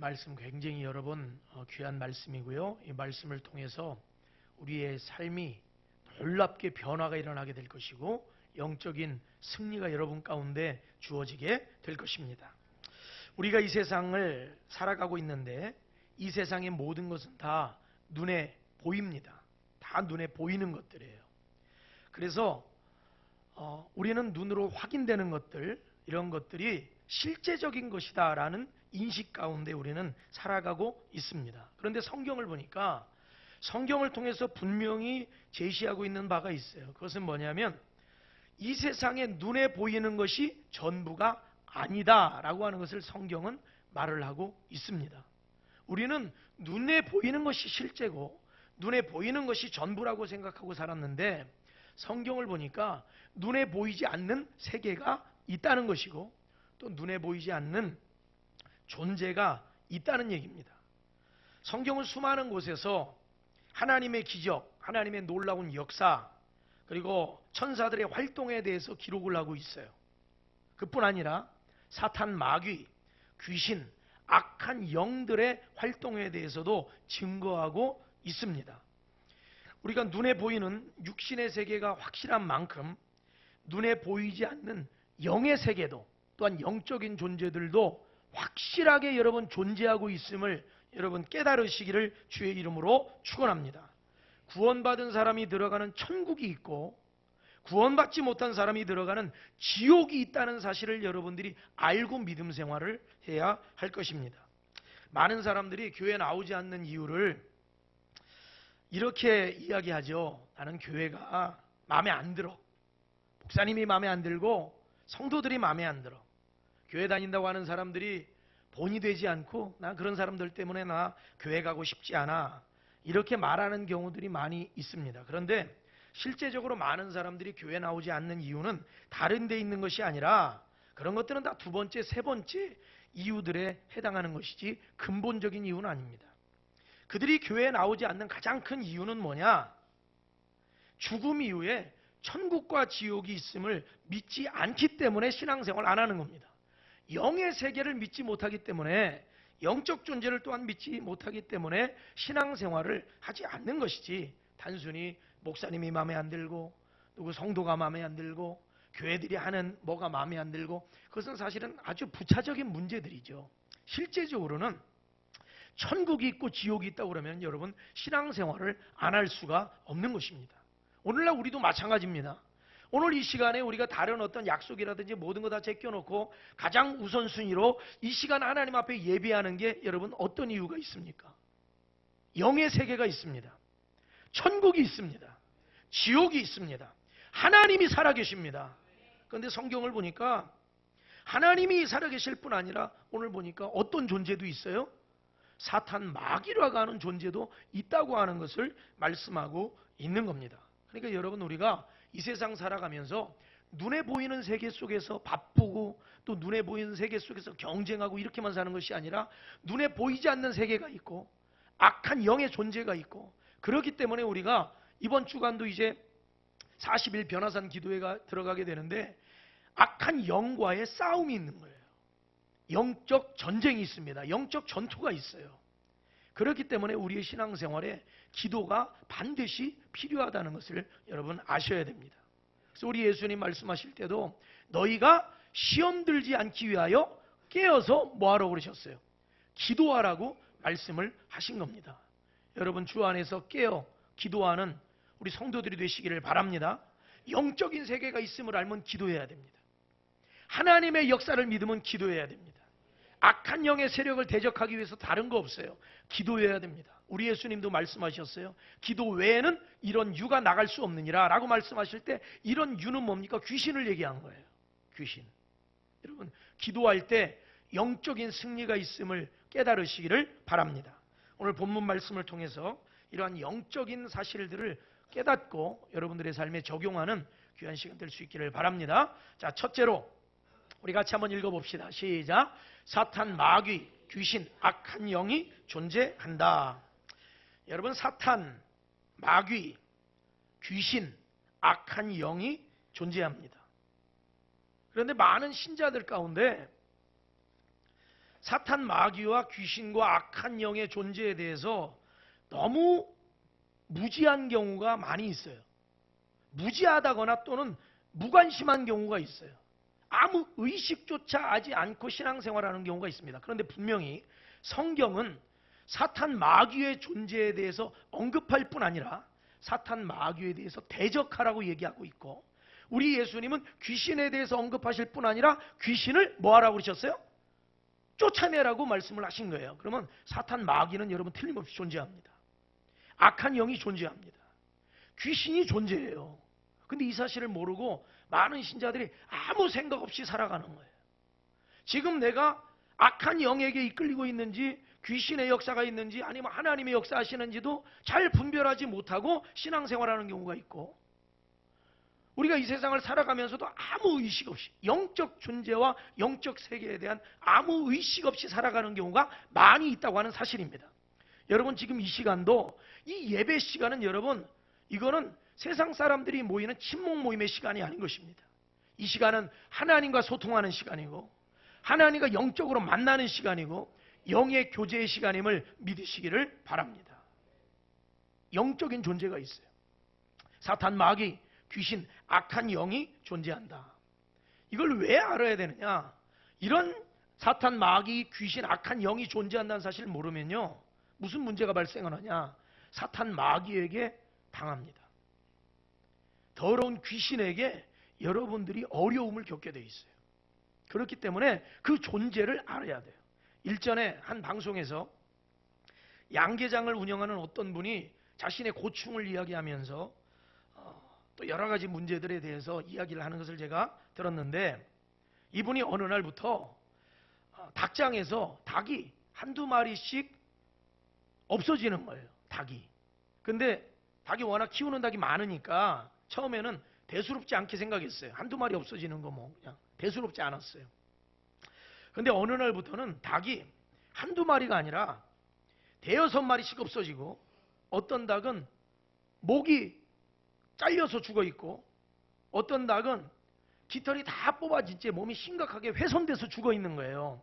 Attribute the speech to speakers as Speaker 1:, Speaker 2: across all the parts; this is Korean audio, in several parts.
Speaker 1: 말씀 굉장히 여러분 귀한 말씀이고요. 이 말씀을 통해서 우리의 삶이 놀랍게 변화가 일어나게 될 것이고 영적인 승리가 여러분 가운데 주어지게 될 것입니다. 우리가 이 세상을 살아가고 있는데 이 세상의 모든 것은 다 눈에 보입니다. 다 눈에 보이는 것들이에요. 그래서 우리는 눈으로 확인되는 것들, 이런 것들이 실제적인 것이다 라는 인식 가운데 우리는 살아가고 있습니다. 그런데 성경을 보니까 성경을 통해서 분명히 제시하고 있는 바가 있어요. 그것은 뭐냐면 이 세상에 눈에 보이는 것이 전부가 아니다 라고 하는 것을 성경은 말을 하고 있습니다. 우리는 눈에 보이는 것이 실제고 눈에 보이는 것이 전부라고 생각하고 살았는데 성경을 보니까 눈에 보이지 않는 세계가 있다는 것이고 또 눈에 보이지 않는 존재가 있다는 얘기입니다. 성경은 수많은 곳에서 하나님의 기적, 하나님의 놀라운 역사, 그리고 천사들의 활동에 대해서 기록을 하고 있어요. 그뿐 아니라 사탄, 마귀, 귀신, 악한 영들의 활동에 대해서도 증거하고 있습니다. 우리가 눈에 보이는 육신의 세계가 확실한 만큼 눈에 보이지 않는 영의 세계도 또한 영적인 존재들도 확실하게 여러분 존재하고 있음을 여러분 깨달으시기를 주의 이름으로 축원합니다. 구원받은 사람이 들어가는 천국이 있고 구원받지 못한 사람이 들어가는 지옥이 있다는 사실을 여러분들이 알고 믿음 생활을 해야 할 것입니다. 많은 사람들이 교회에 나오지 않는 이유를 이렇게 이야기하죠. 나는 교회가 마음에 안 들어. 목사님이 마음에 안 들고 성도들이 마음에 안 들어. 교회 다닌다고 하는 사람들이 본이 되지 않고 나 그런 사람들 때문에 나 교회 가고 싶지 않아. 이렇게 말하는 경우들이 많이 있습니다. 그런데 실제적으로 많은 사람들이 교회 나오지 않는 이유는 다른 데 있는 것이 아니라 그런 것들은 다 두 번째, 세 번째 이유들에 해당하는 것이지 근본적인 이유는 아닙니다. 그들이 교회에 나오지 않는 가장 큰 이유는 뭐냐? 죽음 이후에 천국과 지옥이 있음을 믿지 않기 때문에 신앙생활을 안 하는 겁니다. 영의 세계를 믿지 못하기 때문에 영적 존재를 또한 믿지 못하기 때문에 신앙생활을 하지 않는 것이지 단순히 목사님이 마음에 안 들고 누구 성도가 마음에 안 들고 교회들이 하는 뭐가 마음에 안 들고 그것은 사실은 아주 부차적인 문제들이죠. 실제적으로는 천국이 있고 지옥이 있다고 그러면 여러분 신앙생활을 안 할 수가 없는 것입니다. 오늘날 우리도 마찬가지입니다. 오늘 이 시간에 우리가 다른 어떤 약속이라든지 모든 거 다 제껴놓고 가장 우선순위로 이 시간 하나님 앞에 예배하는 게 여러분 어떤 이유가 있습니까? 영의 세계가 있습니다. 천국이 있습니다. 지옥이 있습니다. 하나님이 살아계십니다. 그런데 성경을 보니까 하나님이 살아계실 뿐 아니라 오늘 보니까 어떤 존재도 있어요? 사탄 마귀라고 하는 존재도 있다고 하는 것을 말씀하고 있는 겁니다. 그러니까 여러분 우리가 이 세상 살아가면서 눈에 보이는 세계 속에서 바쁘고 또 눈에 보이는 세계 속에서 경쟁하고 이렇게만 사는 것이 아니라 눈에 보이지 않는 세계가 있고 악한 영의 존재가 있고 그렇기 때문에 우리가 이번 주간도 이제 40일 변화산 기도회가 들어가게 되는데 악한 영과의 싸움이 있는 거예요. 영적 전쟁이 있습니다. 영적 전투가 있어요. 그렇기 때문에 우리의 신앙생활에 기도가 반드시 필요하다는 것을 여러분 아셔야 됩니다. 그래서 우리 예수님 말씀하실 때도 너희가 시험 들지 않기 위하여 깨어서 뭐하라고 그러셨어요? 기도하라고 말씀을 하신 겁니다. 여러분 주 안에서 깨어 기도하는 우리 성도들이 되시기를 바랍니다. 영적인 세계가 있음을 알면 기도해야 됩니다. 하나님의 역사를 믿으면 기도해야 됩니다. 악한 영의 세력을 대적하기 위해서 다른 거 없어요. 기도해야 됩니다. 우리 예수님도 말씀하셨어요. 기도 외에는 이런 유가 나갈 수 없느니라 라고 말씀하실 때 이런 유는 뭡니까? 귀신을 얘기한 거예요. 귀신. 여러분 기도할 때 영적인 승리가 있음을 깨달으시기를 바랍니다. 오늘 본문 말씀을 통해서 이러한 영적인 사실들을 깨닫고 여러분들의 삶에 적용하는 귀한 시간 될 수 있기를 바랍니다. 자, 첫째로 우리 같이 한번 읽어봅시다. 시작. 사탄, 마귀, 귀신, 악한 영이 존재한다. 여러분 사탄, 마귀, 귀신, 악한 영이 존재합니다. 그런데 많은 신자들 가운데 사탄 마귀와 귀신과 악한 영의 존재에 대해서 너무 무지한 경우가 많이 있어요. 무지하다거나 또는 무관심한 경우가 있어요. 아무 의식조차 하지 않고 신앙생활하는 경우가 있습니다. 그런데 분명히 성경은 사탄 마귀의 존재에 대해서 언급할 뿐 아니라 사탄 마귀에 대해서 대적하라고 얘기하고 있고, 우리 예수님은 귀신에 대해서 언급하실 뿐 아니라 귀신을 뭐하라고 그러셨어요? 쫓아내라고 말씀을 하신 거예요. 그러면 사탄 마귀는 여러분 틀림없이 존재합니다. 악한 영이 존재합니다. 귀신이 존재해요. 근데 이 사실을 모르고 많은 신자들이 아무 생각 없이 살아가는 거예요. 지금 내가 악한 영에게 이끌리고 있는지, 귀신의 역사가 있는지, 아니면 하나님의 역사하시는지도 잘 분별하지 못하고 신앙생활하는 경우가 있고, 우리가 이 세상을 살아가면서도 아무 의식 없이, 영적 존재와 영적 세계에 대한 아무 의식 없이 살아가는 경우가 많이 있다고 하는 사실입니다. 여러분, 지금 이 시간도, 이 예배 시간은 여러분, 이거는 세상 사람들이 모이는 친목 모임의 시간이 아닌 것입니다. 이 시간은 하나님과 소통하는 시간이고, 하나님과 영적으로 만나는 시간이고, 영의 교제의 시간임을 믿으시기를 바랍니다. 영적인 존재가 있어요. 사탄, 마귀, 귀신, 악한 영이 존재한다. 이걸 왜 알아야 되느냐? 이런 사탄, 마귀, 귀신, 악한 영이 존재한다는 사실을 모르면요, 무슨 문제가 발생하느냐? 사탄, 마귀에게 당합니다. 더러운 귀신에게 여러분들이 어려움을 겪게 돼 있어요. 그렇기 때문에 그 존재를 알아야 돼요. 일전에 한 방송에서 양계장을 운영하는 어떤 분이 자신의 고충을 이야기하면서 또 여러 가지 문제들에 대해서 이야기를 하는 것을 제가 들었는데, 이분이 어느 날부터 닭장에서 닭이 한두 마리씩 없어지는 거예요. 닭이. 근데 닭이 워낙 키우는 닭이 많으니까 처음에는 대수롭지 않게 생각했어요. 한두 마리 없어지는 거 뭐 그냥 대수롭지 않았어요. 근데 어느 날부터는 닭이 한두 마리가 아니라 대여섯 마리씩 없어지고, 어떤 닭은 목이 잘려서 죽어 있고, 어떤 닭은 깃털이 다 뽑아진 채 몸이 심각하게 훼손돼서 죽어 있는 거예요.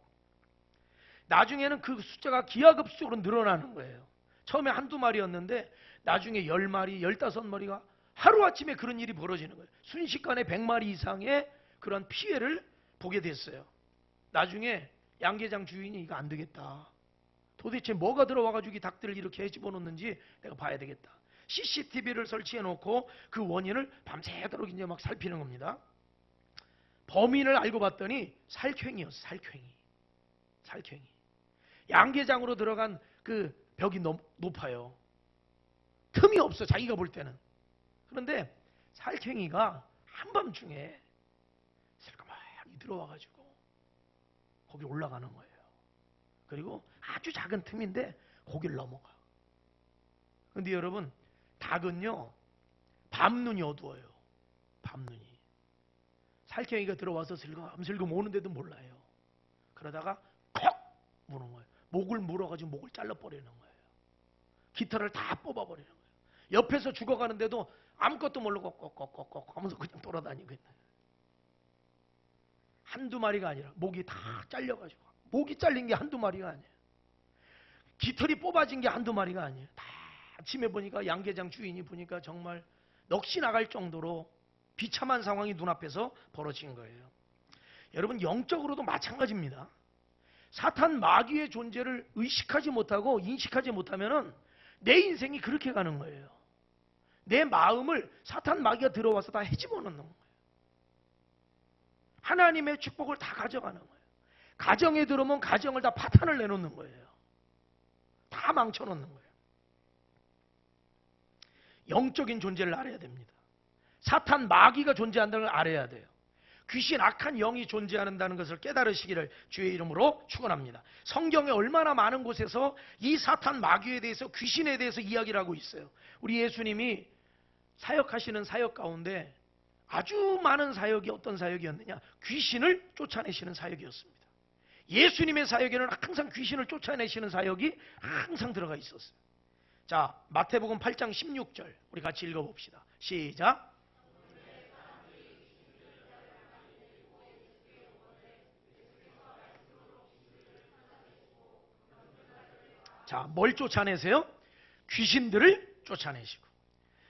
Speaker 1: 나중에는 그 숫자가 기하급수적으로 늘어나는 거예요. 처음에 한두 마리였는데 나중에 10마리, 15마리가 하루아침에 그런 일이 벌어지는 거예요. 순식간에 100마리 이상의 그런 피해를 보게 됐어요. 나중에 양계장 주인이 이거 안 되겠다. 도대체 뭐가 들어와가지고 이 닭들을 이렇게 집어넣는지 내가 봐야 되겠다. CCTV를 설치해 놓고 그 원인을 밤새도록 이제 막 살피는 겁니다. 범인을 알고 봤더니 살쾡이였어. 살쾡이. 양계장으로 들어간 그 벽이 높아요. 틈이 없어, 자기가 볼 때는. 그런데 살쾡이가 한밤중에 슬그머니 들어와가지고 거기 올라가는 거예요. 그리고 아주 작은 틈인데 거기를 넘어가. 근데 여러분, 닭은요 밤눈이 어두워요. 밤눈이. 살쾡이가 들어와서 슬금슬금 오는데도 몰라요. 그러다가 콕 무는 거예요. 목을 물어가지고 목을 잘라버리는 거예요. 깃털을 다 뽑아버리는 거예요. 옆에서 죽어가는데도 아무것도 모르고 꺽꺽꺽꺽 하면서 그냥 돌아다니고 있는 거예요. 한두 마리가 아니라 목이 다 잘려가지고, 목이 잘린 게 한두 마리가 아니에요. 깃털이 뽑아진 게 한두 마리가 아니에요. 다 아침에 보니까 양계장 주인이 보니까 정말 넋이 나갈 정도로 비참한 상황이 눈앞에서 벌어진 거예요. 여러분, 영적으로도 마찬가지입니다. 사탄 마귀의 존재를 의식하지 못하고 인식하지 못하면은 내 인생이 그렇게 가는 거예요. 내 마음을 사탄 마귀가 들어와서 다 헤집어 놓는 거예요. 하나님의 축복을 다 가져가는 거예요. 가정에 들어오면 가정을 다 파탄을 내놓는 거예요. 다 망쳐놓는 거예요. 영적인 존재를 알아야 됩니다. 사탄 마귀가 존재한다는 걸 알아야 돼요. 귀신, 악한 영이 존재한다는 것을 깨달으시기를 주의 이름으로 축원합니다. 성경에 얼마나 많은 곳에서 이 사탄 마귀에 대해서, 귀신에 대해서 이야기를 하고 있어요. 우리 예수님이 사역하시는 사역 가운데 아주 많은 사역이 어떤 사역이었느냐? 귀신을 쫓아내시는 사역이었습니다. 예수님의 사역에는 항상 귀신을 쫓아내시는 사역이 항상 들어가 있었어요. 자, 마태복음 8장 16절 우리 같이 읽어봅시다. 시작. 자, 뭘 쫓아내세요? 귀신들을 쫓아내시고.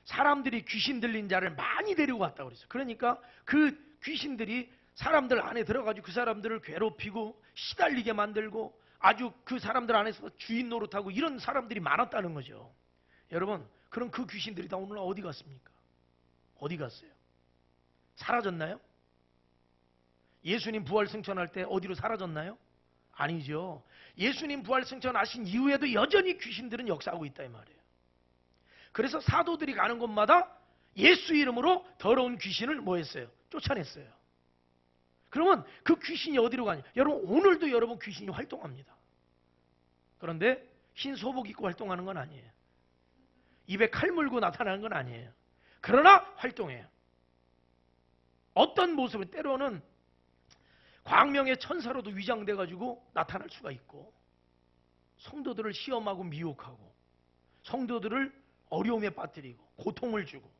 Speaker 1: 사람들이 귀신 들린 자를 많이 데리고 왔다고 그랬어요. 그러니까 그 귀신들이 사람들 안에 들어가지고 그 사람들을 괴롭히고 시달리게 만들고 아주 그 사람들 안에서 주인 노릇하고 이런 사람들이 많았다는 거죠. 여러분, 그럼 그 귀신들이 다 오늘 어디 갔습니까? 어디 갔어요? 사라졌나요? 예수님 부활 승천할 때 어디로 사라졌나요? 아니죠. 예수님 부활 승천하신 이후에도 여전히 귀신들은 역사하고 있다 이 말이에요. 그래서 사도들이 가는 곳마다 예수 이름으로 더러운 귀신을 뭐 했어요? 쫓아냈어요. 그러면 그 귀신이 어디로 가냐? 여러분, 오늘도 여러분 귀신이 활동합니다. 그런데 흰 소복 입고 활동하는 건 아니에요. 입에 칼 물고 나타나는 건 아니에요. 그러나 활동해요. 어떤 모습은 때로는 광명의 천사로도 위장돼 가지고 나타날 수가 있고, 성도들을 시험하고 미혹하고 성도들을 어려움에 빠뜨리고 고통을 주고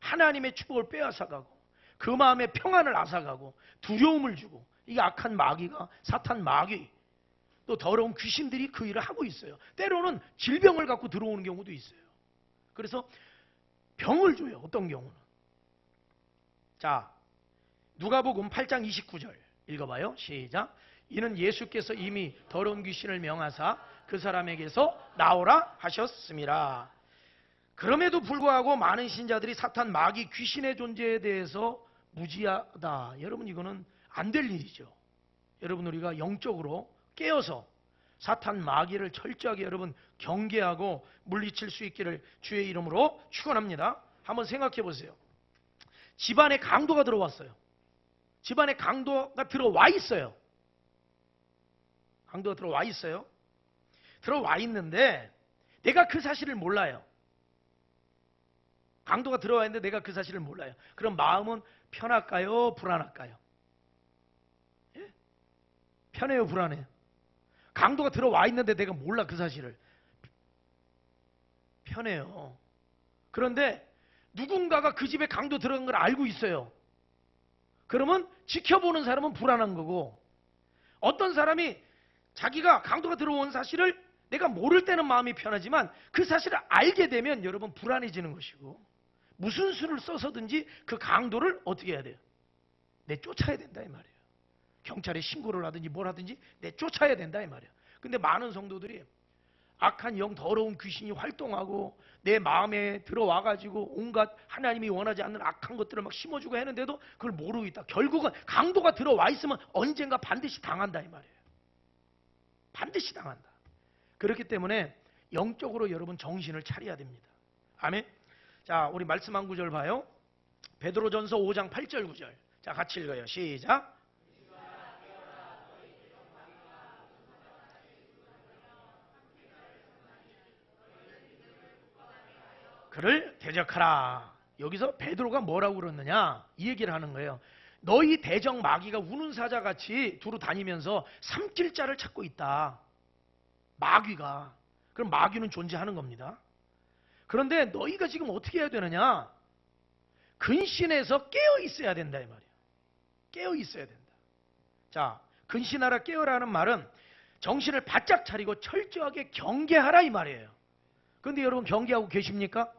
Speaker 1: 하나님의 축복을 빼앗아가고 그 마음에 평안을 앗아가고 두려움을 주고, 이게 악한 마귀가, 사탄 마귀, 또 더러운 귀신들이 그 일을 하고 있어요. 때로는 질병을 갖고 들어오는 경우도 있어요. 그래서 병을 줘요. 어떤 경우는. 자, 누가복음 8장 29절 읽어봐요. 시작. 이는 예수께서 이미 더러운 귀신을 명하사 그 사람에게서 나오라 하셨습니다. 그럼에도 불구하고 많은 신자들이 사탄 마귀 귀신의 존재에 대해서 무지하다. 여러분, 이거는 안 될 일이죠. 여러분, 우리가 영적으로 깨어서 사탄 마귀를 철저하게 여러분 경계하고 물리칠 수 있기를 주의 이름으로 축원합니다. 한번 생각해 보세요. 집안에 강도가 들어왔어요. 집안에 강도가 들어와 있어요. 강도가 들어와 있어요. 들어와 있는데 내가 그 사실을 몰라요. 강도가 들어와 있는데 내가 그 사실을 몰라요. 그럼 마음은 편할까요? 불안할까요? 예? 편해요? 불안해요? 강도가 들어와 있는데 내가 몰라 그 사실을. 편해요. 그런데 누군가가 그 집에 강도 들어간 걸 알고 있어요. 그러면 지켜보는 사람은 불안한 거고, 어떤 사람이 자기가 강도가 들어온 사실을 내가 모를 때는 마음이 편하지만 그 사실을 알게 되면 여러분 불안해지는 것이고, 무슨 수를 써서든지 그 강도를 어떻게 해야 돼요? 내쫓아야 된다 이 말이에요. 경찰에 신고를 하든지 뭘 하든지 내쫓아야 된다 이 말이에요. 근데 많은 성도들이 악한 영, 더러운 귀신이 활동하고 내 마음에 들어와가지고 온갖 하나님이 원하지 않는 악한 것들을 막 심어주고 했는데도 그걸 모르고 있다. 결국은 강도가 들어와 있으면 언젠가 반드시 당한다 이 말이에요. 반드시 당한다. 그렇기 때문에 영적으로 여러분 정신을 차려야 됩니다. 아멘. 자, 우리 말씀 한 구절 봐요. 베드로전서 5장 8절 9절. 자, 같이 읽어요. 시작. 그를 대적하라. 여기서 베드로가 뭐라고 그러느냐, 이 얘기를 하는 거예요. 너희 대적 마귀가 우는 사자같이 두루 다니면서 삼킬 자를 찾고 있다. 마귀가. 그럼 마귀는 존재하는 겁니다. 그런데 너희가 지금 어떻게 해야 되느냐, 근신해서 깨어 있어야 된다 이 말이에요. 깨어 있어야 된다. 자, 근신하라 깨어라는 말은 정신을 바짝 차리고 철저하게 경계하라 이 말이에요. 그런데 여러분 경계하고 계십니까?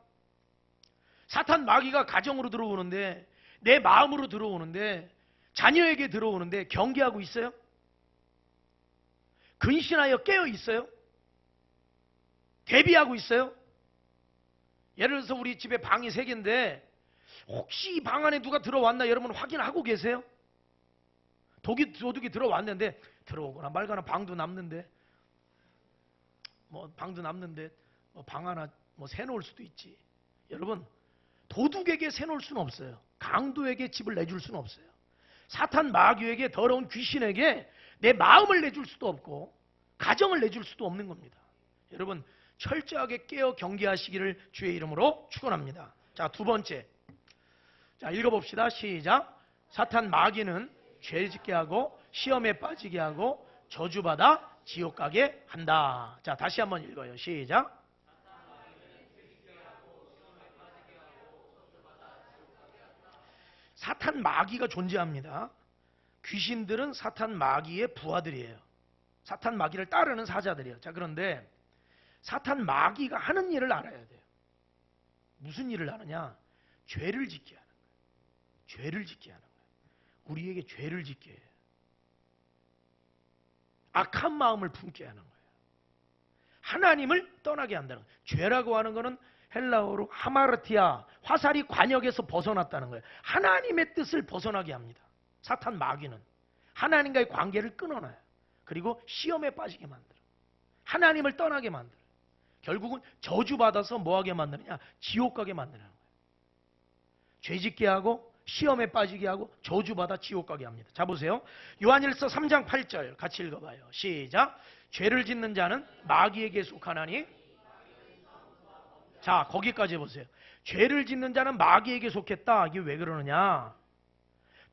Speaker 1: 사탄 마귀가 가정으로 들어오는데, 내 마음으로 들어오는데, 자녀에게 들어오는데 경계하고 있어요? 근신하여 깨어 있어요? 대비하고 있어요? 예를 들어서 우리 집에 방이 3개인데 혹시 이 방 안에 누가 들어왔나 여러분 확인하고 계세요? 도둑이 들어왔는데, 들어오거나 말거나 방도 남는데 뭐 방 하나 뭐 새놓을 수도 있지. 여러분, 도둑에게 새놓을 수는 없어요. 강도에게 집을 내줄 수는 없어요. 사탄 마귀에게, 더러운 귀신에게 내 마음을 내줄 수도 없고 가정을 내줄 수도 없는 겁니다. 여러분, 철저하게 깨어 경계하시기를 주의 이름으로 축원합니다. 자, 두 번째. 자, 읽어봅시다. 시작. 사탄 마귀는 죄 짓게 하고 시험에 빠지게 하고 저주받아 지옥 가게 한다. 자, 다시 한번 읽어요. 시작. 사탄 마귀가 존재합니다. 귀신들은 사탄 마귀의 부하들이에요. 사탄 마귀를 따르는 사자들이에요. 자, 그런데 사탄 마귀가 하는 일을 알아야 돼요. 무슨 일을 하느냐? 죄를 짓게 하는 거예요. 죄를 짓게 하는 거예요. 우리에게 죄를 짓게 해요. 악한 마음을 품게 하는 거예요. 하나님을 떠나게 한다는 거예요. 죄라고 하는 것은 헬라어로 하마르티아, 화살이 관역에서 벗어났다는 거예요. 하나님의 뜻을 벗어나게 합니다. 사탄 마귀는 하나님과의 관계를 끊어놔요. 그리고 시험에 빠지게 만들어요. 하나님을 떠나게 만들어요. 결국은 저주받아서 뭐하게 만드느냐? 지옥 가게 만드는 거예요. 죄짓게 하고 시험에 빠지게 하고 저주받아 지옥 가게 합니다. 자, 보세요. 요한일서 3장 8절 같이 읽어봐요. 시작. 죄를 짓는 자는 마귀에게 속하나니. 자, 거기까지 보세요. 죄를 짓는 자는 마귀에게 속했다. 이게 왜 그러느냐?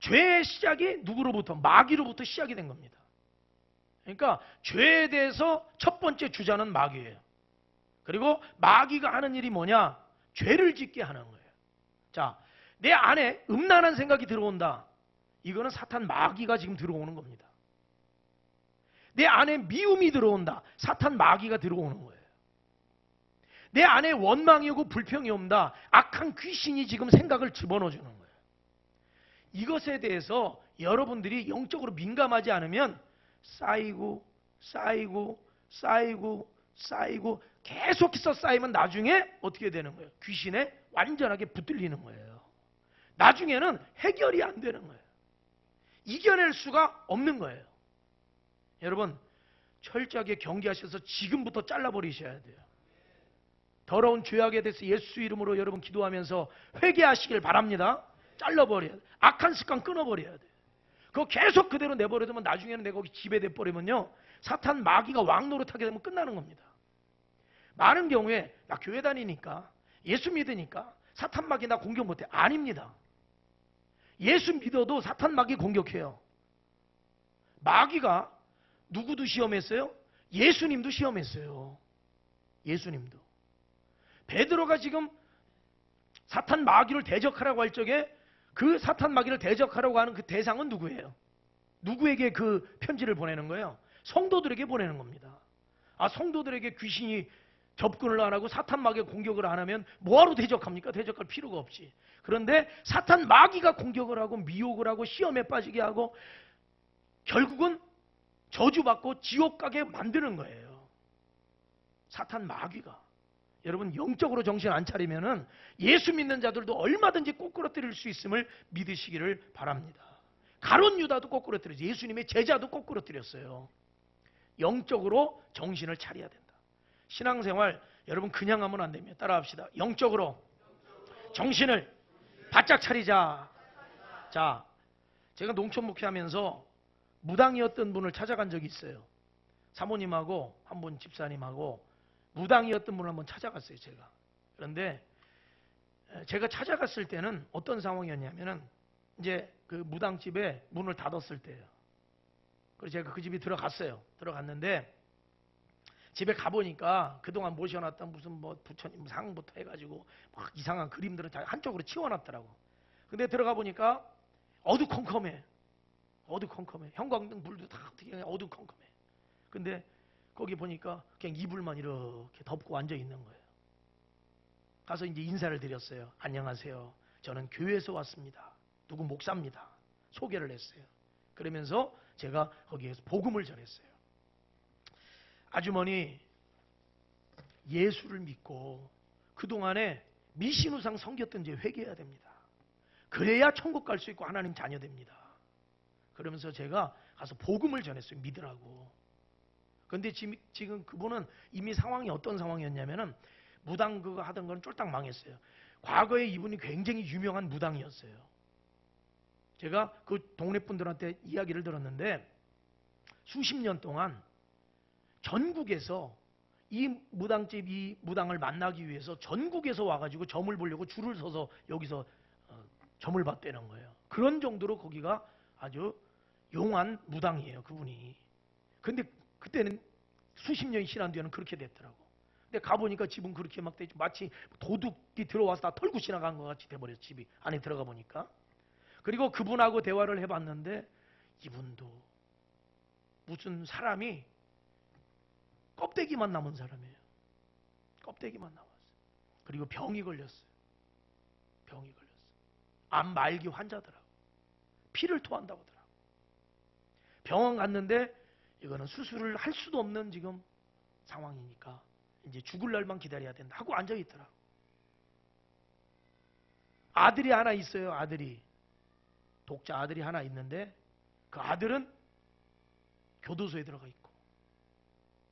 Speaker 1: 죄의 시작이 누구로부터? 마귀로부터 시작이 된 겁니다. 그러니까 죄에 대해서 첫 번째 주자는 마귀예요. 그리고 마귀가 하는 일이 뭐냐? 죄를 짓게 하는 거예요. 자, 내 안에 음란한 생각이 들어온다. 이거는 사탄 마귀가 지금 들어오는 겁니다. 내 안에 미움이 들어온다. 사탄 마귀가 들어오는 거예요. 내 안에 원망이 오고 불평이 온다. 악한 귀신이 지금 생각을 집어넣어 주는 거예요. 이것에 대해서 여러분들이 영적으로 민감하지 않으면 쌓이고 계속해서 쌓이면 나중에 어떻게 되는 거예요? 귀신에 완전하게 붙들리는 거예요. 나중에는 해결이 안 되는 거예요. 이겨낼 수가 없는 거예요. 여러분, 철저하게 경계하셔서 지금부터 잘라버리셔야 돼요. 더러운 죄악에 대해서 예수 이름으로 여러분 기도하면서 회개하시길 바랍니다. 잘라버려야 돼요. 악한 습관 끊어버려야 돼요. 그거 계속 그대로 내버려두면 나중에는 내가 거기 지배돼 버리면요, 사탄 마귀가 왕노릇하게 되면 끝나는 겁니다. 많은 경우에 나 교회 다니니까, 예수 믿으니까 사탄 마귀 나 공격 못해. 아닙니다. 예수 믿어도 사탄 마귀 공격해요. 마귀가 누구도 시험했어요? 예수님도 시험했어요. 예수님도. 베드로가 지금 사탄 마귀를 대적하라고 할 적에 그 사탄 마귀를 대적하라고 하는 그 대상은 누구예요? 누구에게 그 편지를 보내는 거예요? 성도들에게 보내는 겁니다. 아, 성도들에게 귀신이 접근을 안 하고 사탄 마귀가 공격을 안 하면 뭐하러 대적합니까? 대적할 필요가 없지. 그런데 사탄 마귀가 공격을 하고 미혹을 하고 시험에 빠지게 하고 결국은 저주받고 지옥 가게 만드는 거예요. 사탄 마귀가. 여러분, 영적으로 정신 안 차리면은 예수 믿는 자들도 얼마든지 꼬꾸라뜨릴 수 있음을 믿으시기를 바랍니다. 가룟 유다도 꼬꾸라뜨렸어요. 예수님의 제자도 꼬꾸라뜨렸어요. 영적으로 정신을 차려야 된다. 신앙생활 여러분 그냥 하면 안 됩니다. 따라합시다. 영적으로 정신을 바짝 차리자. 자, 제가 농촌 목회하면서 무당이었던 분을 찾아간 적이 있어요. 사모님하고 한 분 집사님하고 무당이었던 분을 한번 찾아갔어요, 제가. 그런데 제가 찾아갔을 때는 어떤 상황이었냐면은 이제 그 무당집에 문을 닫았을 때예요. 그래서 제가 그 집에 들어갔어요. 들어갔는데 집에 가보니까 그동안 모셔놨던 무슨 뭐 부처님 상부터 해가지고 막 이상한 그림들을 다 한쪽으로 치워놨더라고. 근데 들어가 보니까 어두컴컴해. 어두컴컴해. 형광등 불도 다 어떻게 어두컴컴해. 근데 거기 보니까 그냥 이불만 이렇게 덮고 앉아 있는 거예요. 가서 이제 인사를 드렸어요. 안녕하세요. 저는 교회에서 왔습니다. 누구 목사입니다. 소개를 했어요. 그러면서 제가 거기에서 복음을 전했어요. 아주머니, 예수를 믿고 그동안에 미신우상 섬겼던 죄 회개해야 됩니다. 그래야 천국 갈 수 있고 하나님 자녀 됩니다. 그러면서 제가 가서 복음을 전했어요. 믿으라고. 그런데 지금 그분은 이미 상황이 어떤 상황이었냐면은 무당 그거 하던 건 쫄딱 망했어요. 과거에 이분이 굉장히 유명한 무당이었어요. 제가 그 동네 분들한테 이야기를 들었는데 수십 년 동안 전국에서 이 무당집 이 무당을 만나기 위해서 전국에서 와가지고 점을 보려고 줄을 서서 여기서 점을 받대는 거예요. 그런 정도로 거기가 아주 용한 무당이에요, 그분이. 근데 그때는 수십 년이 지난 뒤에는 그렇게 됐더라고. 근데 가보니까 집은 그렇게 막 되지, 마치 도둑이 들어와서 다 털고 지나간 것 같이 돼버렸어, 집이. 안에 들어가 보니까. 그리고 그분하고 대화를 해봤는데 이분도 무슨 사람이 껍데기만 남은 사람이에요. 껍데기만 나왔어요. 그리고 병이 걸렸어요. 병이 걸렸어요. 암 말기 환자더라고. 피를 토한다고 하더라고. 병원 갔는데 이거는 수술을 할 수도 없는 지금 상황이니까 이제 죽을 날만 기다려야 된다 하고 앉아 있더라고. 아들이 하나 있어요. 아들이. 독자 아들이 하나 있는데 그 아들은 교도소에 들어가 있고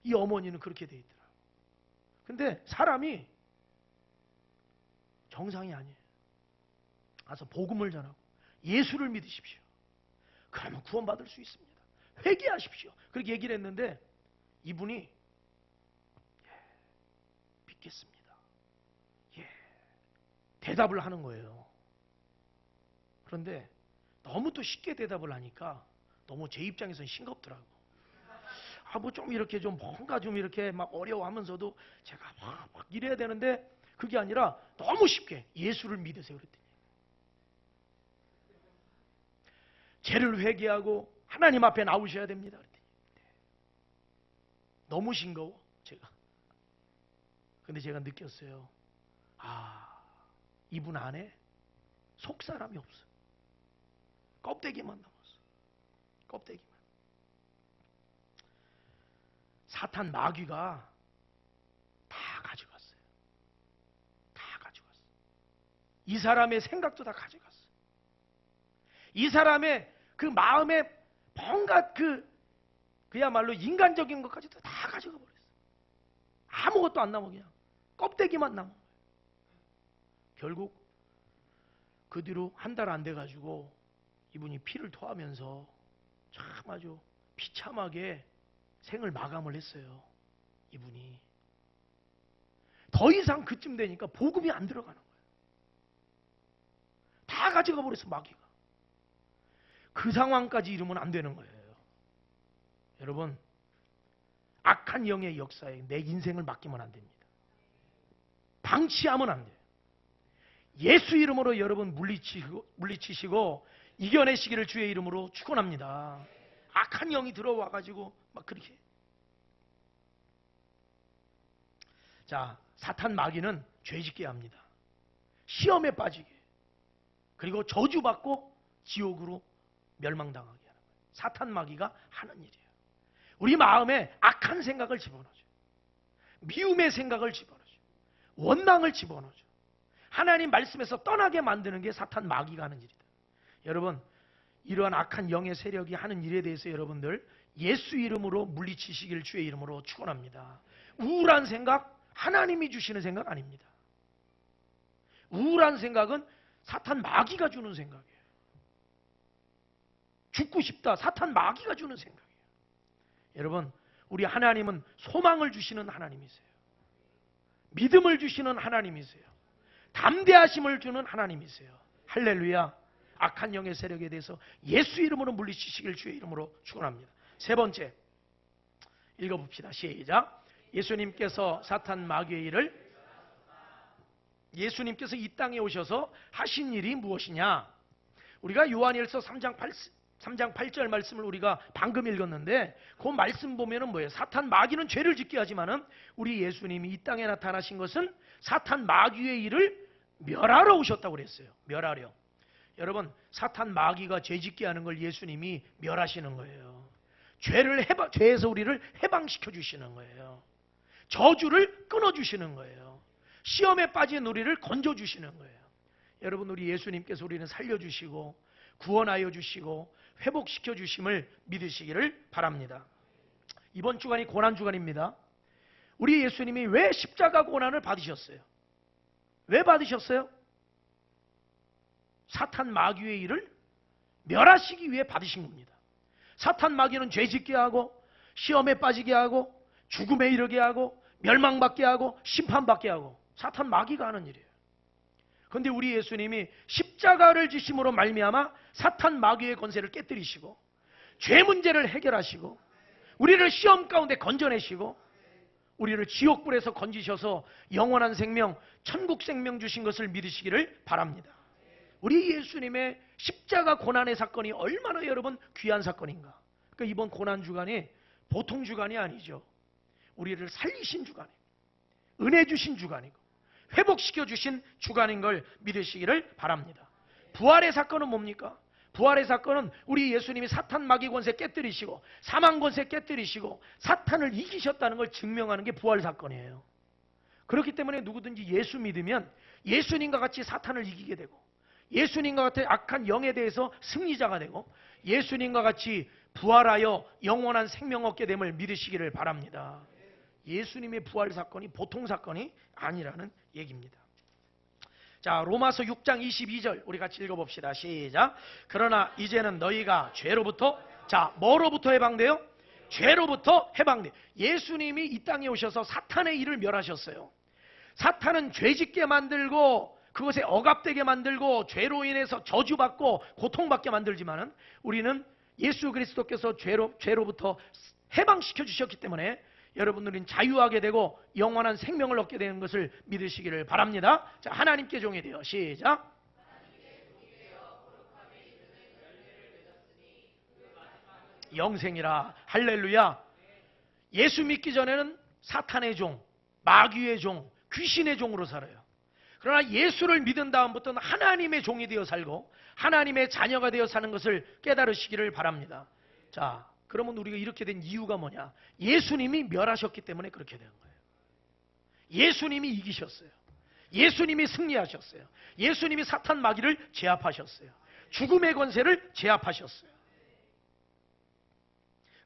Speaker 1: 이 어머니는 그렇게 돼 있더라고. 근데 사람이 정상이 아니에요. 가서 복음을 전하고 예수를 믿으십시오. 그러면 구원받을 수 있습니다. 회개하십시오. 그렇게 얘기를 했는데 이분이 믿겠습니다. 예, 대답을 하는 거예요. 그런데 너무 또 쉽게 대답을 하니까 너무 제 입장에서는 싱겁더라고. 뭐 좀 이렇게 좀 뭔가 좀 이렇게 막 어려워하면서도 제가 막 이래야 되는데 그게 아니라 너무 쉽게 예수를 믿으세요 그랬더니 죄를 회개하고 하나님 앞에 나오셔야 됩니다 그랬더니 너무 싱거워 제가. 근데 제가 느꼈어요. 이분 안에 속 사람이 없어. 껍데기만 남았어. 껍데기만. 사탄 마귀가 다 가져갔어요. 다 가져갔어요. 이 사람의 생각도 다 가져갔어요. 이 사람의 그 마음에 뭔가 그야말로 인간적인 것까지도 다 가져가 버렸어요. 아무것도 안 남아 그냥 껍데기만 남은 거예요. 결국 그 뒤로 한 달 안 돼가지고 이분이 피를 토하면서 참 아주 비참하게 생을 마감을 했어요. 이분이. 더 이상 그쯤 되니까 복음이 안 들어가는 거예요. 다 가져가 버렸어 마귀가. 그 상황까지 이르면 안 되는 거예요. 여러분 악한 영의 역사에 내 인생을 맡기면 안 됩니다. 방치하면 안 돼요. 예수 이름으로 여러분 물리치시고 이겨내시기를 주의 이름으로 축원합니다. 악한 영이 들어와가지고 막 그렇게. 자, 사탄 마귀는 죄짓게 합니다. 시험에 빠지게. 그리고 저주받고 지옥으로 멸망당하게 하는 거예요. 사탄 마귀가 하는 일이에요. 우리 마음에 악한 생각을 집어넣어줘. 미움의 생각을 집어넣어줘. 원망을 집어넣어줘. 하나님 말씀에서 떠나게 만드는 게 사탄 마귀가 하는 일이다. 여러분 이러한 악한 영의 세력이 하는 일에 대해서 여러분들 예수 이름으로 물리치시길 주의 이름으로 축원합니다. 우울한 생각 하나님이 주시는 생각 아닙니다. 우울한 생각은 사탄 마귀가 주는 생각이에요. 죽고 싶다 사탄 마귀가 주는 생각이에요. 여러분 우리 하나님은 소망을 주시는 하나님이세요. 믿음을 주시는 하나님이세요. 담대하심을 주는 하나님이세요. 할렐루야. 악한 영의 세력에 대해서 예수 이름으로 물리치시길 주의 이름으로 축원합니다. 세 번째 읽어봅시다. 시작. 예수님께서 사탄 마귀의 일을 예수님께서 이 땅에 오셔서 하신 일이 무엇이냐. 우리가 요한일서 3장 8절 말씀을 우리가 방금 읽었는데 그 말씀 보면은 뭐예요? 사탄 마귀는 죄를 짓게 하지만은 우리 예수님이 이 땅에 나타나신 것은 사탄 마귀의 일을 멸하러 오셨다고 그랬어요. 멸하려. 여러분 사탄 마귀가 죄 짓게 하는 걸 예수님이 멸하시는 거예요. 죄에서 우리를 해방시켜 주시는 거예요. 저주를 끊어 주시는 거예요. 시험에 빠진 우리를 건져 주시는 거예요. 여러분 우리 예수님께서 우리는 살려 주시고 구원하여 주시고 회복시켜 주심을 믿으시기를 바랍니다. 이번 주간이 고난 주간입니다. 우리 예수님이 왜 십자가 고난을 받으셨어요? 왜 받으셨어요? 사탄 마귀의 일을 멸하시기 위해 받으신 겁니다. 사탄 마귀는 죄짓게 하고 시험에 빠지게 하고 죽음에 이르게 하고 멸망받게 하고 심판받게 하고 사탄 마귀가 하는 일이에요. 그런데 우리 예수님이 십자가를 지심으로 말미암아 사탄 마귀의 권세를 깨뜨리시고 죄 문제를 해결하시고 우리를 시험 가운데 건져내시고 우리를 지옥불에서 건지셔서 영원한 생명, 천국 생명 주신 것을 믿으시기를 바랍니다. 우리 예수님의 십자가 고난의 사건이 얼마나 여러분 귀한 사건인가. 그러니까 이번 고난 주간이 보통 주간이 아니죠. 우리를 살리신 주간이에요. 은혜 주신 주관이고 회복시켜 주신 주관인 걸 믿으시기를 바랍니다. 부활의 사건은 뭡니까? 부활의 사건은 우리 예수님이 사탄 마귀 권세 깨뜨리시고 사망 권세 깨뜨리시고 사탄을 이기셨다는 걸 증명하는 게 부활 사건이에요. 그렇기 때문에 누구든지 예수 믿으면 예수님과 같이 사탄을 이기게 되고 예수님과 같은 악한 영에 대해서 승리자가 되고 예수님과 같이 부활하여 영원한 생명 얻게 됨을 믿으시기를 바랍니다. 예수님의 부활 사건이 보통 사건이 아니라는 얘기입니다. 자, 로마서 6장 22절 우리 같이 읽어봅시다. 시작. 그러나 이제는 너희가 죄로부터, 자, 뭐로부터 해방돼요? 죄로부터 해방돼. 예수님이 이 땅에 오셔서 사탄의 일을 멸하셨어요. 사탄은 죄짓게 만들고 그것에 억압되게 만들고 죄로 인해서 저주받고 고통받게 만들지만은 우리는 예수 그리스도께서 죄로부터 해방시켜 주셨기 때문에 여러분들은 자유하게 되고 영원한 생명을 얻게 되는 것을 믿으시기를 바랍니다. 자, 하나님께 종이 되어 시작. 영생이라. 할렐루야. 예수 믿기 전에는 사탄의 종, 마귀의 종, 귀신의 종으로 살아요. 그러나 예수를 믿은 다음부터는 하나님의 종이 되어 살고 하나님의 자녀가 되어 사는 것을 깨달으시기를 바랍니다. 자, 그러면 우리가 이렇게 된 이유가 뭐냐? 예수님이 멸하셨기 때문에 그렇게 된 거예요. 예수님이 이기셨어요. 예수님이 승리하셨어요. 예수님이 사탄 마귀를 제압하셨어요. 죽음의 권세를 제압하셨어요.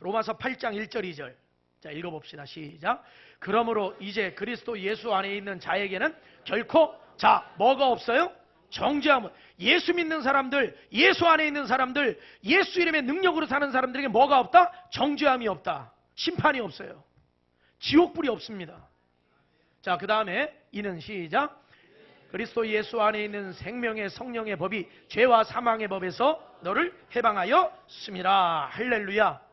Speaker 1: 로마서 8장 1절 2절 자, 읽어봅시다. 시작. 그러므로 이제 그리스도 예수 안에 있는 자에게는 결코, 자, 뭐가 없어요? 정죄함은. 예수 믿는 사람들, 예수 안에 있는 사람들, 예수 이름의 능력으로 사는 사람들에게 뭐가 없다? 정죄함이 없다. 심판이 없어요. 지옥불이 없습니다. 자, 그 다음에 이는 시작. 그리스도 예수 안에 있는 생명의 성령의 법이 죄와 사망의 법에서 너를 해방하였습니다. 할렐루야.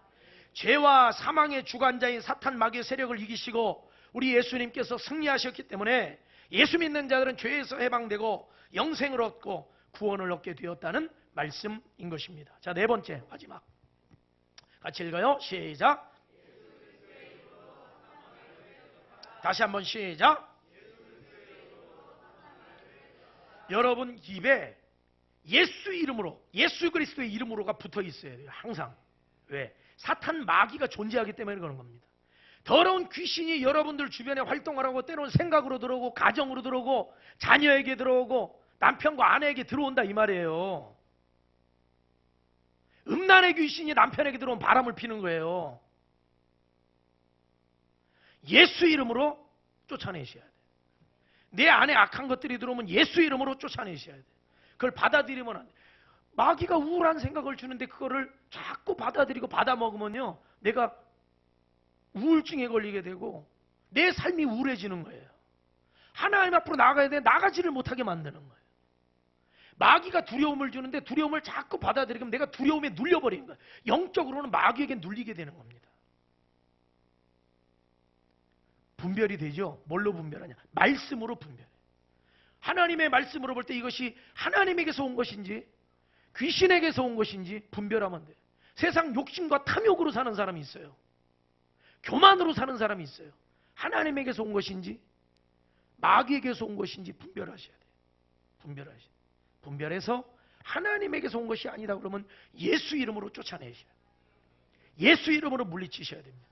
Speaker 1: 죄와 사망의 주관자인 사탄 마귀의 세력을 이기시고 우리 예수님께서 승리하셨기 때문에 예수 믿는 자들은 죄에서 해방되고 영생을 얻고 구원을 얻게 되었다는 말씀인 것입니다. 자, 네 번째 마지막 같이 읽어요. 시작. 다시 한번 시작. 여러분 입에 예수 이름으로, 예수 그리스도의 이름으로가 붙어 있어야 돼요. 항상. 왜? 사탄 마귀가 존재하기 때문에 그런 겁니다. 더러운 귀신이 여러분들 주변에 활동을 하고 때로는 생각으로 들어오고 가정으로 들어오고 자녀에게 들어오고 남편과 아내에게 들어온다 이 말이에요. 음란의 귀신이 남편에게 들어온 바람을 피는 거예요. 예수 이름으로 쫓아내셔야 돼요. 내 안에 악한 것들이 들어오면 예수 이름으로 쫓아내셔야 돼요. 그걸 받아들이면 안 돼요. 마귀가 우울한 생각을 주는데 그거를 자꾸 받아들이고 받아먹으면요, 내가 우울증에 걸리게 되고 내 삶이 우울해지는 거예요. 하나님 앞으로 나가야 돼. 나가지를 못하게 만드는 거예요. 마귀가 두려움을 주는데 두려움을 자꾸 받아들이면 내가 두려움에 눌려버리는 거예요. 영적으로는 마귀에게 눌리게 되는 겁니다. 분별이 되죠. 뭘로 분별하냐? 말씀으로 분별해요. 하나님의 말씀으로 볼 때 이것이 하나님에게서 온 것인지 귀신에게서 온 것인지 분별하면 돼요. 세상 욕심과 탐욕으로 사는 사람이 있어요. 교만으로 사는 사람이 있어요. 하나님에게서 온 것인지 마귀에게서 온 것인지 분별하셔야 돼요. 분별하셔야 돼요. 분별해서 하나님에게서 온 것이 아니다 그러면 예수 이름으로 쫓아내셔야 돼요. 예수 이름으로 물리치셔야 됩니다.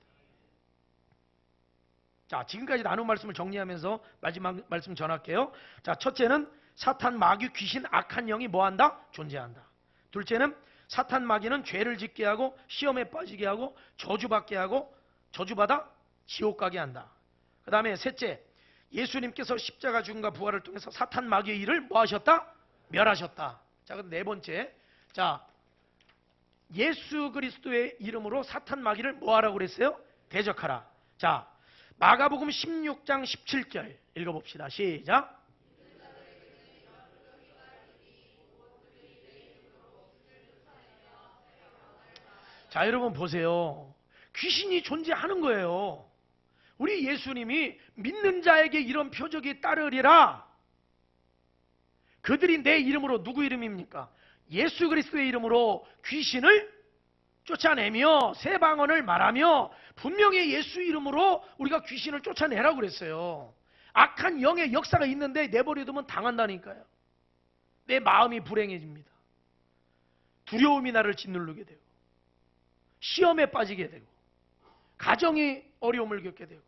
Speaker 1: 자, 지금까지 나눈 말씀을 정리하면서 마지막 말씀 전할게요. 자, 첫째는 사탄, 마귀, 귀신, 악한 영이 뭐한다? 존재한다. 둘째는 사탄, 마귀는 죄를 짓게 하고 시험에 빠지게 하고 저주받게 하고 저주받아 지옥 가게 한다. 그 다음에 셋째, 예수님께서 십자가 죽음과 부활을 통해서 사탄, 마귀의 일을 뭐 하셨다? 멸하셨다. 자, 그럼 네 번째, 자, 예수 그리스도의 이름으로 사탄, 마귀를 뭐 하라고 그랬어요? 대적하라. 자, 마가복음 16장 17절 읽어봅시다. 시작. 자, 여러분 보세요. 귀신이 존재하는 거예요. 우리 예수님이 믿는 자에게 이런 표적이 따르리라. 그들이 내 이름으로, 누구 이름입니까? 예수 그리스도의 이름으로 귀신을 쫓아내며 새 방언을 말하며 분명히 예수 이름으로 우리가 귀신을 쫓아내라고 그랬어요. 악한 영의 역사가 있는데 내버려두면 당한다니까요. 내 마음이 불행해집니다. 두려움이 나를 짓누르게 되고, 시험에 빠지게 되고, 가정이 어려움을 겪게 되고,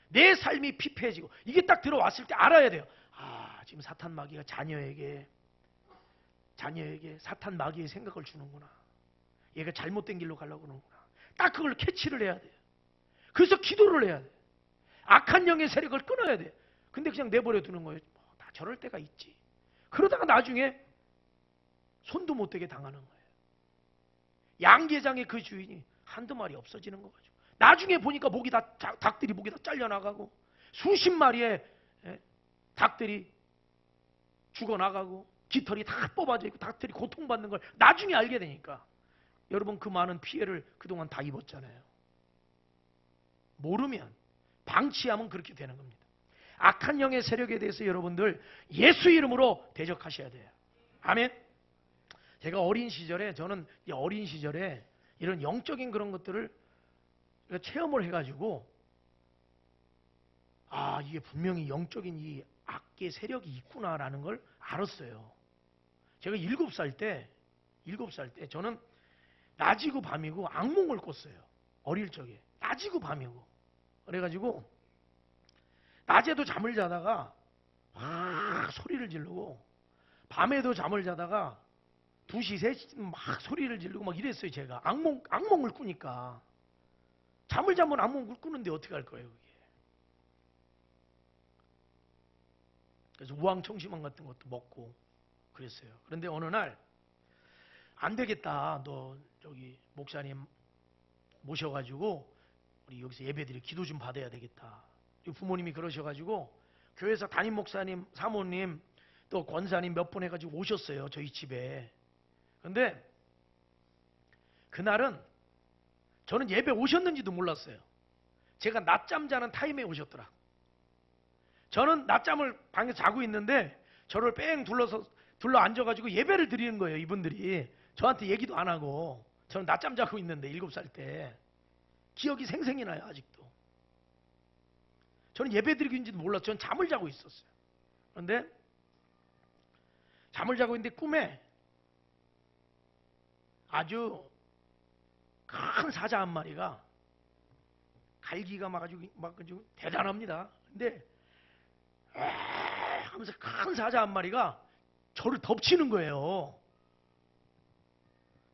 Speaker 1: 내 삶이 피폐해지고, 이게 딱 들어왔을 때 알아야 돼요. 아, 지금 사탄 마귀가 자녀에게 사탄 마귀의 생각을 주는구나. 얘가 잘못된 길로 가려고 그러는구나. 딱 그걸 캐치를 해야 돼요. 그래서 기도를 해야 돼요. 악한 영의 세력을 끊어야 돼요. 근데 그냥 내버려 두는 거예요. 다 저럴 때가 있지. 그러다가 나중에 손도 못 대게 당하는 거예요. 양계장의 그 주인이 한두 마리 없어지는 거 가지고. 나중에 보니까 닭들이 목이 다 잘려나가고, 수십 마리의 닭들이 죽어나가고, 깃털이 다 뽑아져 있고, 닭들이 고통받는 걸 나중에 알게 되니까, 여러분 그 많은 피해를 그동안 다 입었잖아요. 모르면, 방치하면 그렇게 되는 겁니다. 악한 영의 세력에 대해서 여러분들 예수 이름으로 대적하셔야 돼요. 아멘. 제가 저는 어린 시절에 이런 영적인 그런 것들을 체험을 해가지고, 아, 이게 분명히 영적인 이 악의 세력이 있구나라는 걸 알았어요. 제가 7살 때 저는 낮이고 밤이고 악몽을 꿨어요. 어릴 적에. 낮이고 밤이고. 그래가지고 낮에도 잠을 자다가 막 소리를 지르고, 밤에도 잠을 자다가 2시, 3시 막 소리를 지르고 막 이랬어요. 제가 악몽을 꾸니까. 잠을 자면 악몽을 꾸는데 어떻게 할 거예요, 그게. 그래서 우황청심환 같은 것도 먹고 그랬어요. 그런데 어느 날 안 되겠다. 너 저기 목사님 모셔가지고 우리 여기서 예배드리 기도 좀 받아야 되겠다. 부모님이 그러셔가지고 교회에서 담임 목사님, 사모님, 또 권사님 몇 분 해가지고 오셨어요. 저희 집에. 근데 그날은 저는 예배 오셨는지도 몰랐어요. 제가 낮잠 자는 타임에 오셨더라. 저는 낮잠을 방에서 자고 있는데 저를 뺑 둘러 앉아가지고 예배를 드리는 거예요. 이분들이 저한테 얘기도 안 하고. 저는 낮잠 자고 있는데 7살 때 기억이 생생히 나요. 아직도. 저는 예배 드리고 있는지도 몰랐어요. 저는 잠을 자고 있었어요. 그런데 잠을 자고 있는데 꿈에 아주 큰 사자 한 마리가, 갈기가 막 아주 대단합니다. 근데 하면서 큰 사자 한 마리가 저를 덮치는 거예요.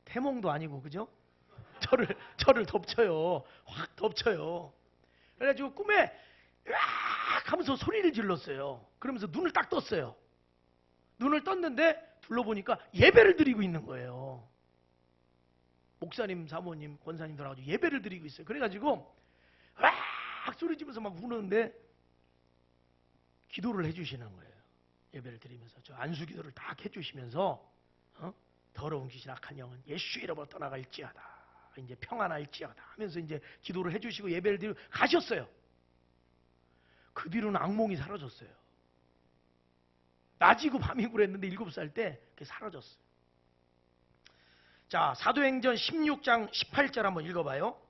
Speaker 1: 태몽도 아니고, 그죠? 저를 덮쳐요. 확 덮쳐요. 그래가지고 꿈에 으악 하면서 소리를 질렀어요. 그러면서 눈을 딱 떴어요. 눈을 떴는데 둘러보니까 예배를 드리고 있는 거예요. 목사님, 사모님, 권사님들 와가지고 예배를 드리고 있어요. 그래가지고 으악 소리 지면서 막 우는데 기도를 해주시는 거예요. 예배를 드리면서 저 안수 기도를 딱 해주시면서 더러운 귀신 악한 영은 예수 이름으로 떠나갈지어다. 이제 평안할지어다 하면서 이제 기도를 해주시고 예배를 드리고 가셨어요. 그 뒤로는 악몽이 사라졌어요. 낮이고 밤이고 그랬는데 7살 때 그게 사라졌어요. 자, 사도행전 16장 18절 한번 읽어봐요.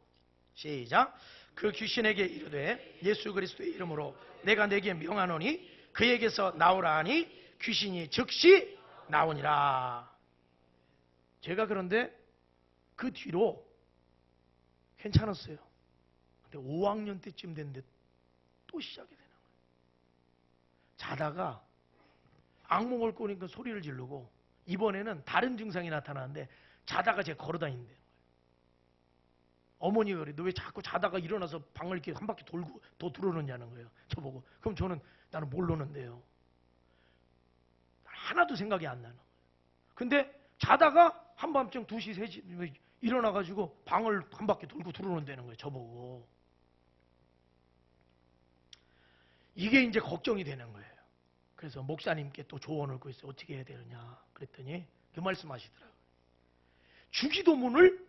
Speaker 1: 시작. 그 귀신에게 이르되 예수 그리스도의 이름으로 내가 내게 명하노니 그에게서 나오라 하니 귀신이 즉시 나오니라. 제가 그런데 그 뒤로 괜찮았어요. 근데 5학년 때쯤 됐는데 또 시작이 되는 거예요. 자다가 악몽을 꾸니까 소리를 지르고, 이번에는 다른 증상이 나타나는데 자다가 제가 걸어다니는 거예요. 어머니가 그래, 너 왜 자꾸 자다가 일어나서 방을 이렇게 한 바퀴 돌고 더 들어오느냐는 거예요. 저보고. 그럼 나는 모르는데요. 하나도 생각이 안 나는 거예요. 근데 자다가 한밤중 2시, 3시 일어나가지고 방을 한 바퀴 돌고 들어오는다는 거예요. 저보고. 이게 이제 걱정이 되는 거예요. 그래서 목사님께 또 조언을 구했어요. 어떻게 해야 되느냐 그랬더니 그 말씀하시더라고요. 주기도문을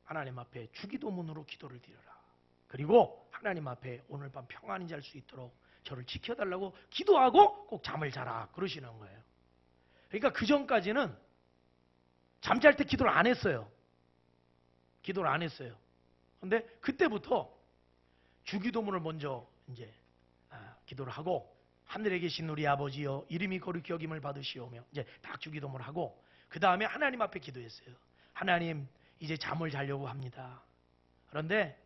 Speaker 1: 하나님 앞에 주기도문으로 기도를 드려라. 그리고 하나님 앞에 오늘 밤 평안히 잘 수 있도록 저를 지켜달라고 기도하고 꼭 잠을 자라 그러시는 거예요. 그러니까 그 전까지는 잠잘 때 기도를 안 했어요. 기도를 안 했어요. 근데 그때부터 주기도문을 먼저 이제 기도를 하고, 하늘에 계신 우리 아버지여 이름이 거룩히 여김을 받으시오며, 이제 딱 주기도문을 하고, 그 다음에 하나님 앞에 기도했어요. 하나님, 이제 잠을 자려고 합니다. 그런데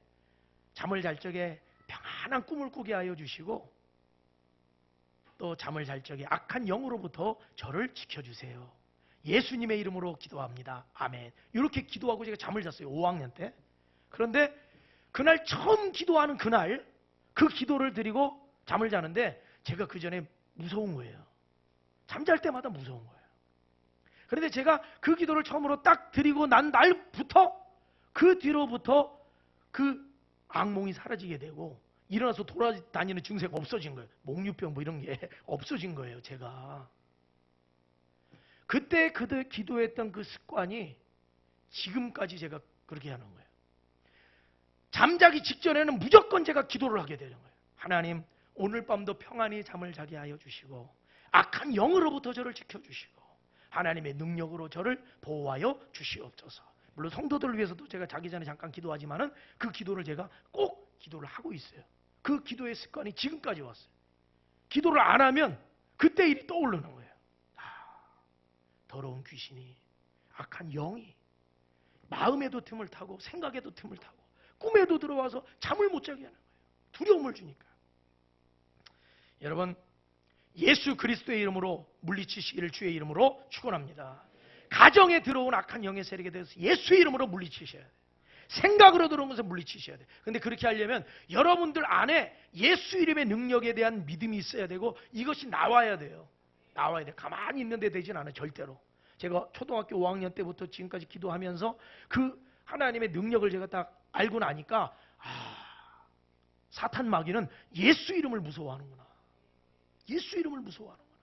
Speaker 1: 잠을 잘 적에 평안한 꿈을 꾸게 하여 주시고, 또 잠을 잘 적에 악한 영으로부터 저를 지켜주세요. 예수님의 이름으로 기도합니다. 아멘. 이렇게 기도하고 제가 잠을 잤어요. 5학년 때. 그런데 그날 처음 기도하는 그날 그 기도를 드리고 잠을 자는데 제가 그 전에 무서운 거예요. 잠잘 때마다 무서운 거예요. 그런데 제가 그 기도를 처음으로 딱 드리고 난 날부터, 그 뒤로부터 그 악몽이 사라지게 되고 일어나서 돌아다니는 증세가 없어진 거예요. 목류병 뭐 이런 게 없어진 거예요. 제가 그때 기도했던 그 습관이 지금까지 제가 그렇게 하는 거예요. 잠자기 직전에는 무조건 제가 기도를 하게 되는 거예요. 하나님, 오늘 밤도 평안히 잠을 자게 하여 주시고 악한 영으로부터 저를 지켜주시고 하나님의 능력으로 저를 보호하여 주시옵소서. 물론 성도들을 위해서도 제가 자기 전에 잠깐 기도하지만은 그 기도를 제가 꼭 기도를 하고 있어요. 그 기도의 습관이 지금까지 왔어요. 기도를 안 하면 그때 일이 떠오르는 거예요. 더러운 귀신이, 악한 영이 마음에도 틈을 타고 생각에도 틈을 타고 꿈에도 들어와서 잠을 못 자게 하는 거예요. 두려움을 주니까. 여러분, 예수 그리스도의 이름으로 물리치시기를 주의 이름으로 축원합니다. 가정에 들어온 악한 영의 세력에 대해서 예수의 이름으로 물리치셔야 돼요. 생각으로 들어오면서 물리치셔야 돼요. 근데 그렇게 하려면 여러분들 안에 예수 이름의 능력에 대한 믿음이 있어야 되고 이것이 나와야 돼요. 나와야 돼요. 가만히 있는데 되진 않아요. 절대로. 제가 초등학교 5학년 때부터 지금까지 기도하면서 그 하나님의 능력을 제가 딱 알고 나니까 사탄 마귀는 예수 이름을 무서워하는구나. 예수 이름을 무서워하는구나.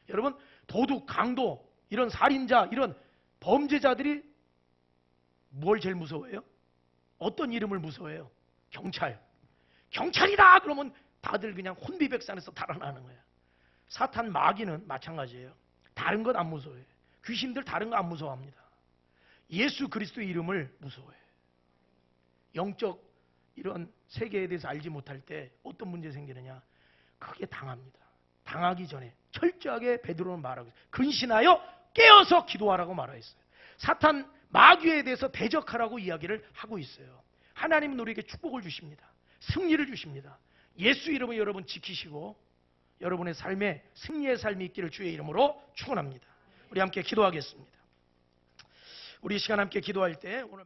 Speaker 1: 여러분, 도둑, 강도, 이런 살인자, 이런 범죄자들이 뭘 제일 무서워해요? 어떤 이름을 무서워해요? 경찰. 경찰이다! 그러면 다들 그냥 혼비백산에서 달아나는 거예요. 사탄 마귀는 마찬가지예요. 다른 건 안 무서워해요. 귀신들 다른 거 안 무서워합니다. 예수 그리스도의 이름을 무서워해요. 영적 이런 세계에 대해서 알지 못할 때 어떤 문제 생기느냐? 크게 당합니다. 당하기 전에 철저하게 베드로는 말하고 있어요. 근신하여 깨어서 기도하라고 말하였어요. 사탄 마귀에 대해서 대적하라고 이야기를 하고 있어요. 하나님은 우리에게 축복을 주십니다. 승리를 주십니다. 예수 이름을 여러분 지키시고 여러분의 삶에 승리의 삶이 있기를 주의 이름으로 축원합니다. 우리 함께 기도하겠습니다. 우리 이 시간 함께 기도할 때 오늘